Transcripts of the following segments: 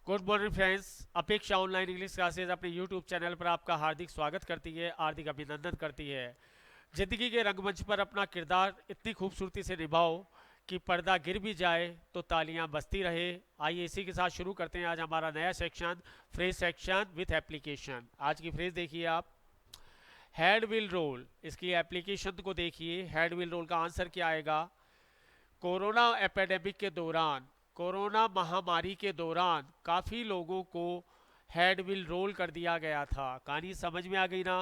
Good morning friends. अपेक्षा online English classes अपने YouTube channel पर आपका हार्दिक स्वागत करती है, हार्दिक अभिनंदन करती है। जिंदगी के रंगमंच पर अपना किरदार इतनी खूबसूरती से निभाओ कि पर्दा गिर भी जाए तो तालियां बजती रहे। आइए इसी के साथ शुरू करते हैं आज हमारा नया section, phrase section with application. आज की फ्रेज देखिए आप, हेड विल रोल। इसकी एप्लीकेशन को देखिए, हेड विल रोल का आंसर क्या आएगा। कोरोना एपिडेमिक के दौरान, कोरोना महामारी के दौरान काफ़ी लोगों को हेड विल रोल कर दिया गया था। कहानी समझ में आ गई ना।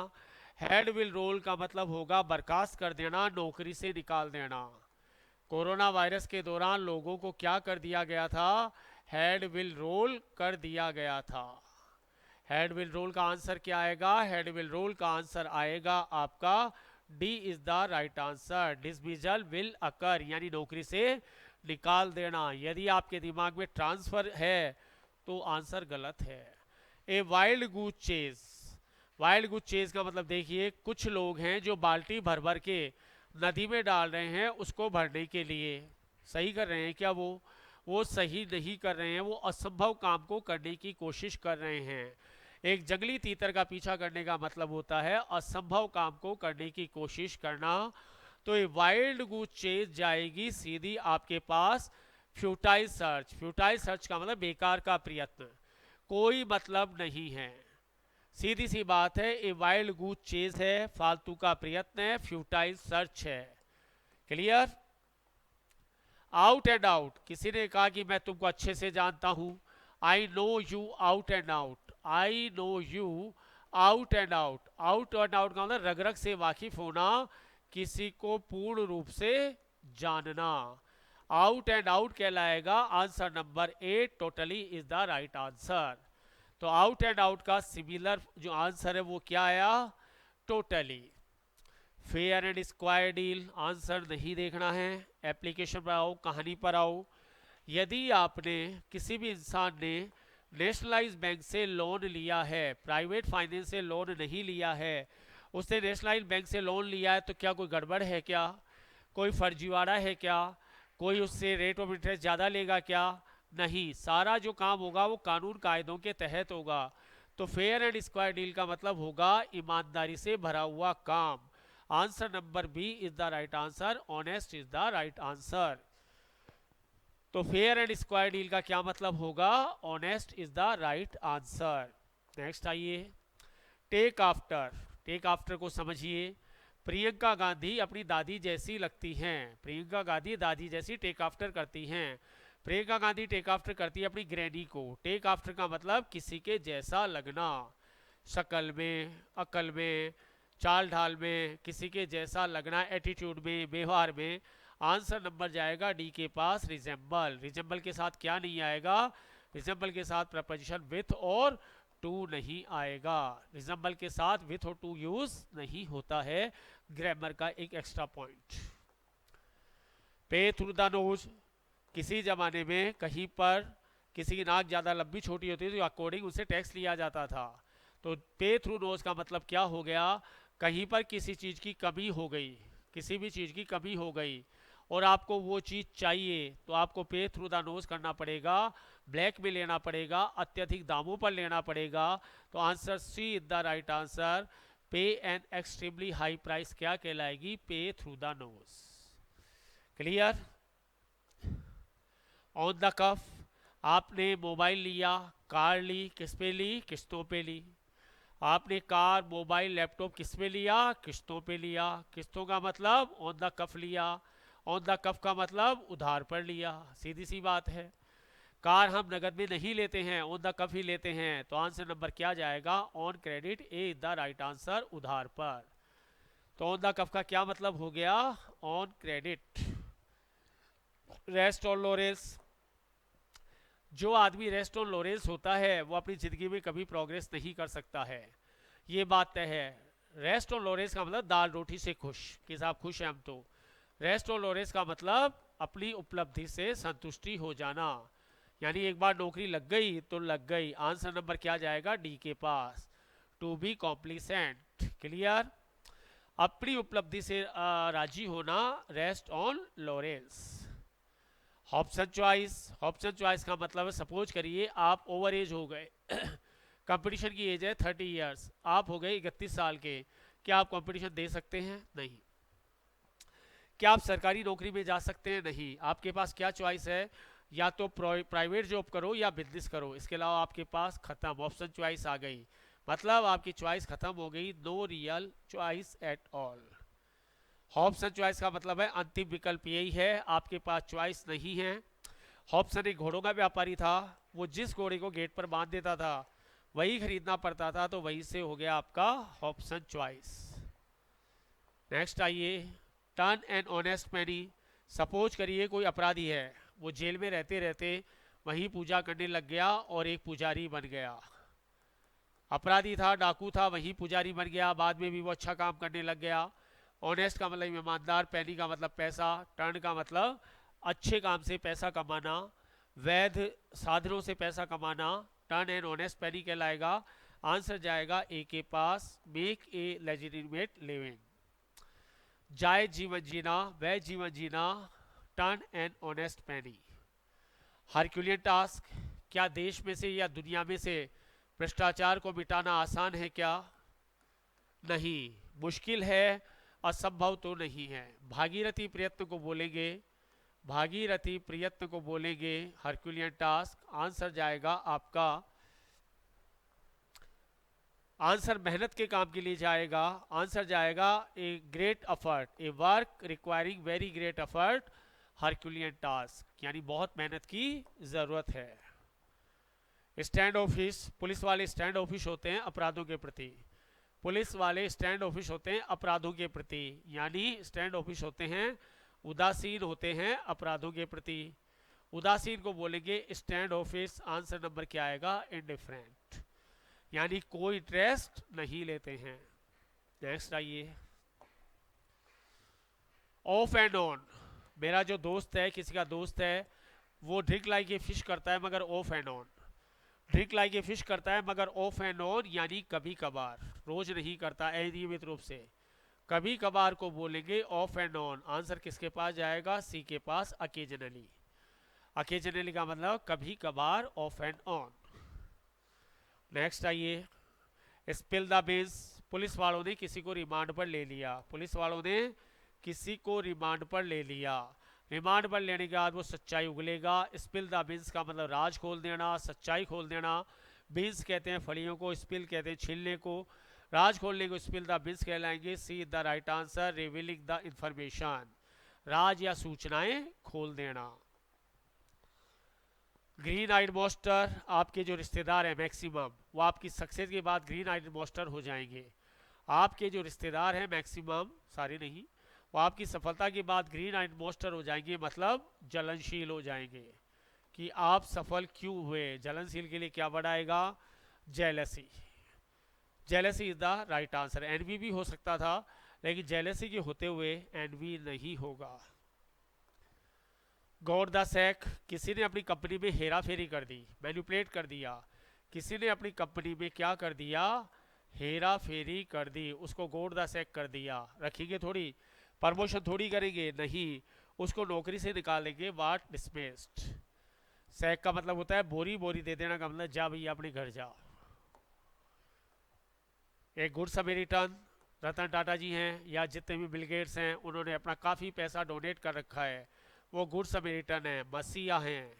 हेड विल रोल का मतलब होगा बर्खास्त कर देना, नौकरी से निकाल देना। कोरोना वायरस के दौरान लोगों को क्या कर दिया गया था? हेड विल रोल कर दिया गया था। हेड विल रोल का आंसर क्या आएगा? हेड विल रोल का आंसर आएगा आपका D is the right answer. Dismissal will occur, यानी नौकरी से निकाल देना। यदि आपके दिमाग में ट्रांसफर है तो आंसर गलत है। A wild goose chase, wild goose chase का मतलब देखिए, कुछ लोग हैं जो बाल्टी भर भर के नदी में डाल रहे हैं उसको भरने के लिए। सही कर रहे हैं क्या? वो सही नहीं कर रहे हैं, वो असंभव काम को करने की कोशिश कर रहे हैं। एक जंगली तीतर का पीछा करने का मतलब होता है असंभव काम को करने की कोशिश करना। तो ये वाइल्ड गूज चेज जाएगी सीधी आपके पास फ्यूटाइल सर्च। फ्यूटाइल सर्च का मतलब बेकार का प्रयत्न, कोई मतलब नहीं है। सीधी सी बात है, ये वाइल्ड गूज चेज है, फालतू का प्रयत्न है, फ्यूटाइल सर्च है। क्लियर? आउट एंड आउट, किसी ने कहा कि मैं तुमको अच्छे से जानता हूं। I know you out and out, I know you out and out. Out and out का मतलब रग रग से वाकिफ होना, किसी को पूर्ण रूप से जानना। आउट एंड आउट कहलाएगा answer number 8, totally is the right answer. तो आउट एंड आउट का सिमिलर जो आंसर है वो क्या आया? Totally. Fair and square deal, answer नहीं देखना है। एप्लीकेशन पर आओ, कहानी पर आओ। यदि आपने, किसी भी इंसान ने नेशनलाइज बैंक से लोन लिया है, प्राइवेट फाइनेंस से लोन नहीं लिया है, उसने नेशनलाइज बैंक से लोन लिया है, तो क्या कोई गड़बड़ है क्या? कोई फर्जीवाड़ा है क्या? कोई उससे रेट ऑफ इंटरेस्ट ज़्यादा लेगा क्या? नहीं, सारा जो काम होगा वो कानून कायदों के तहत होगा। तो फेयर एंड स्क्वायर डील का मतलब होगा ईमानदारी से भरा हुआ काम। Answer number B is the right answer, honest is the right answer. तो फेयर एंड स्क्वायर डील का क्या मतलब होगा? Honest is the right answer. Next आइए, टेक आफ्टर। टेक आफ्टर को समझिए। प्रियंका गांधी अपनी दादी जैसी लगती हैं। प्रियंका गांधी दादी जैसी टेक आफ्टर करती हैं। प्रियंका गांधी टेक आफ्टर करती है अपनी ग्रैनी को। टेक आफ्टर का मतलब किसी के जैसा लगना, शक्ल में, अकल में, चाल ढाल में, किसी के जैसा लगना, एटीट्यूड में, व्यवहार में। आंसर नंबर जाएगा डी के पास, रिजेंबल। रिजेंबल के साथ क्या नहीं आएगा? रिजेंबल के साथ प्रपोजिशन विथ और टू नहीं आएगा। रिजेंबल के साथ विथ और टू यूज नहीं होता है, ग्रामर का एक एक्स्ट्रा पॉइंट। पे थ्रू द नोज, किसी जमाने में कहीं पर किसी की नाक ज़्यादा लंबी छोटी होती थी तो अकॉर्डिंग उससे टैक्स लिया जाता था। तो पे थ्रू नोज का मतलब क्या हो गया? कहीं पर किसी चीज़ की कमी हो गई, किसी भी चीज़ की कमी हो गई और आपको वो चीज़ चाहिए, तो आपको पे थ्रू द नोज करना पड़ेगा, ब्लैक में लेना पड़ेगा, अत्यधिक दामों पर लेना पड़ेगा। तो answer C is the right answer. Pay an extremely high price क्या कहलाएगी? Pay through the nose. Clear? On the cuff, आपने मोबाइल लिया, कार ली, किस पे ली? किस्तों पे ली। आपने कार, मोबाइल, लैपटॉप किस पे लिया? किस्तों पे लिया। किस्तों का मतलब ऑन द कफ लिया, ऑन द कफ का मतलब उधार पर लिया। सीधी सी बात है। कार हम नगद में नहीं लेते हैं, ऑन द कफ ही लेते हैं। तो आंसर नंबर क्या जाएगा? On credit, A is the right answer, उधार पर। तो ऑन द कफ का क्या मतलब हो गया? On credit. रेस्ट और लोरेंस, जो आदमी रेस्ट ऑन लॉरेंस होता है वो अपनी ज़िंदगी में कभी प्रोग्रेस नहीं कर सकता है, ये बात तय है। रेस्ट ऑन लॉरेंस का मतलब दाल रोटी से खुश, कि साहब खुश हैं हम तो। रेस्ट ऑन लॉरेंस का मतलब अपनी उपलब्धि से संतुष्टि हो जाना, यानी एक बार नौकरी लग गई तो लग गई। आंसर नंबर क्या जाएगा? डी के पास, टू बी कॉम्प्लीसेंट। क्लियर? अपनी उपलब्धि से राजी होना, rest on Lawrence. Option choice का मतलब है सपोज करिए आप ओवर एज हो गए कंपटीशन की एज है 30 इयर्स, आप हो गए 31 साल के, क्या आप कंपटीशन दे सकते हैं? नहीं। क्या आप सरकारी नौकरी में जा सकते हैं? नहीं। आपके पास क्या चॉइस है, या तो प्राइवेट जॉब करो या बिजनेस करो, इसके अलावा आपके पास खत्म, ऑप्शन चॉइस आ गई, मतलब आपकी चॉइस खत्म हो गई, no real choice at all. Option choice का मतलब है अंतिम विकल्प यही है, आपके पास चॉइस नहीं है। हॉब्सन एक घोड़ों का व्यापारी था, वो जिस घोड़े को गेट पर बांध देता था वही खरीदना पड़ता था, तो वहीं से हो गया आपका ऑप्शन चॉइस। नेक्स्ट आइए, turn an honest many. Suppose करिए कोई अपराधी है, वो जेल में रहते रहते वहीं पूजा करने लग गया और एक पुजारी बन गया। अपराधी था, डाकू था, वहीं पुजारी बन गया, बाद में भी वो अच्छा काम करने लग गया। ऑनेस्ट का मतलब ईमानदार, पैनी का मतलब पैसा, टर्न का मतलब अच्छे काम से पैसा कमाना, वैध साधनों से पैसा कमाना, टर्न एन ऑनेस्ट पैनी कहलाएगा। आंसर जाएगा ए के पास, मेक ए लेजिटिमेट लिविंग। जायज जीवन जीना, वैध जीवन जीना, टर्न एन ऑनेस्ट पैनी। हरक्यूलियन टास्क, क्या देश में से या दुनिया में से भ्रष्टाचार को मिटाना आसान है? क्या नहीं, मुश्किल है, असंभव तो नहीं है। भागीरथी प्रयत्न को बोलेंगे, भागीरथी प्रयत्न को बोलेंगे हरक्यूलियन टास्क। आंसर जाएगा आपका, आंसर मेहनत के काम के लिए जाएगा, आंसर जाएगा a great effort, A work requiring very great effort, Herculean task, यानी बहुत मेहनत की जरूरत है। स्टैंड ऑफिस, पुलिस वाले स्टैंड ऑफिस होते हैं अपराधों के प्रति, पुलिस वाले स्टैंड ऑफिस होते हैं अपराधों के प्रति, यानी स्टैंड ऑफिस होते हैं उदासीन होते हैं अपराधों के प्रति। उदासीन को बोलेंगे स्टैंड ऑफिस। आंसर नंबर क्या आएगा? इनडिफरेंट, यानी कोई इंटरेस्ट नहीं लेते हैं। नेक्स्ट आइए, ऑफ एंड ऑन। मेरा जो दोस्त है, किसी का दोस्त है, वो ड्रिंक लाइक ए फिश करता है मगर of and on, drink like a fish करता है मगर ऑफ एंड ऑन, यानी कभी कभार, रोज नहीं करता अनियमित रूप से, कभी कभार को बोलेंगे ऑफ एंड ऑन। आंसर किसके पास जाएगा? सी के पास, अकेजनली। अकेजनली का मतलब कभी कभार, ऑफ एंड ऑन। नेक्स्ट आइए, स्पिल द बीन्स। पुलिस वालों ने किसी को रिमांड पर ले लिया, पुलिस वालों ने किसी को रिमांड पर ले लिया, रिमांड पर लेने के बाद वो सच्चाई उगलेगा। स्पिल द बीन्स का मतलब राज खोल देना, सच्चाई खोल देना। बीन्स कहते हैं फलियों को, स्पिल कहते हैं छीलने को, राज खोलने को स्पिल द बीन्स कहलाएंगे। C the right answer, revealing the information, राज या सूचनाएं खोल देना। ग्रीन आइड मॉन्स्टर, आपके जो रिश्तेदार हैं मैक्सिमम, वो आपकी सक्सेस के बाद ग्रीन आइड मॉन्स्टर हो जाएंगे। आपके जो रिश्तेदार हैं मैक्सिमम, सारे नहीं, वो आपकी सफलता के बाद ग्रीन आइड मॉन्स्टर हो जाएंगे, मतलब जलनशील हो जाएंगे कि आप सफल क्यों हुए। जलनशील के लिए क्या बढ़ाएगा? Jealousy. Jealousy is the right answer. Envy भी हो सकता था, लेकिन जेलसी के होते हुए एनवी नहीं होगा। गॉड द सैक, किसी ने अपनी कंपनी में हेरा फेरी कर दी, मैनिपुलेट कर दिया, किसी ने अपनी कंपनी में क्या कर दिया? हेरा फेरी कर दी, उसको गॉड द सैक कर दिया। रखेंगे थोड़ी, प्रमोशन थोड़ी करेंगे, नहीं, उसको नौकरी से निकालेंगे, वाट डिसमिस्ड। सैक का मतलब होता है बोरी, बोरी दे देना का मतलब जा भैया अपने घर जा। एक गुड समैरिटन, रतन टाटा जी हैं या जितने भी बिल गेट्स हैं, उन्होंने अपना काफ़ी पैसा डोनेट कर रखा है, वो गुड समैरिटन है, मसीहा हैं,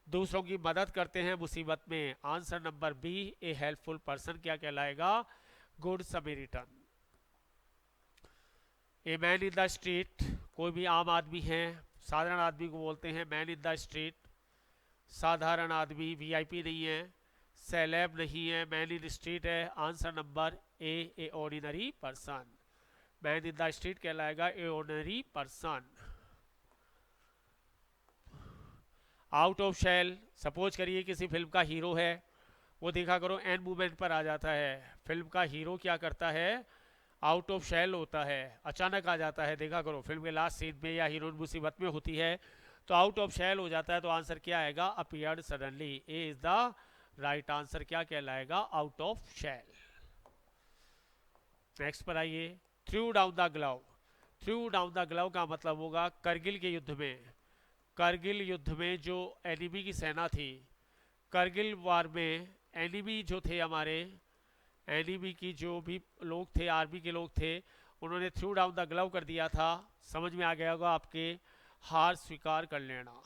दूसरों की मदद करते हैं मुसीबत में। आंसर नंबर बी, ए हेल्पफुल पर्सन क्या कहलाएगा? Good Samaritan. A man in the street, कोई भी आम आदमी है, साधारण आदमी को बोलते हैं मैन इन द स्ट्रीट, साधारण आदमी, वीआईपी नहीं है, सेलेब नहीं है, मैन इन स्ट्रीट है। Answer number A, A ordinary person, man in the street कहलाएगा A ordinary person. Out of shell, suppose करिए किसी फिल्म का हीरो है, वो देखा करो एंड मूवमेंट पर आ जाता है, फिल्म का हीरो क्या करता है? आउट ऑफ शेल होता है, अचानक आ जाता है, देखा करो फिल्म के लास्ट सीन में या हीरोइन मुसीबत में होती है तो आउट ऑफ शेल हो जाता है, तो आंसर क्या आएगा? Appeared suddenly. A is the right answer, क्या कहलाएगा? Out of shell. नेक्स्ट पर आइए, throw down the glove. Throw down the glove का मतलब होगा करगिल के युद्ध में, करगिल युद्ध में जो एनिमी की सेना थी, करगिल वार में एनिमी जो थे हमारे, एनिमी की जो भी लोग थे, आर्मी के लोग थे, उन्होंने थ्रू डाउन द ग्लव कर दिया था। समझ में आ गया होगा आपके, हार स्वीकार कर लेना,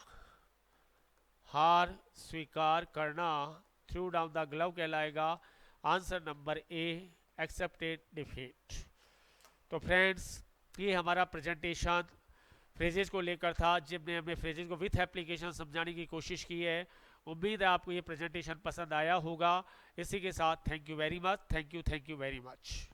हार स्वीकार करना थ्रू डाउन द ग्लव कहलाएगा। आंसर नंबर ए, एक्सेप्टेड डिफीट। तो फ्रेंड्स, ये हमारा प्रेजेंटेशन फ्रेजेस को लेकर था, जिनमें हमने फ्रेजेस को विथ एप्लीकेशन समझाने की कोशिश की है। उम्मीद है आपको ये प्रेजेंटेशन पसंद आया होगा। इसी के साथ thank you very much, thank you very much.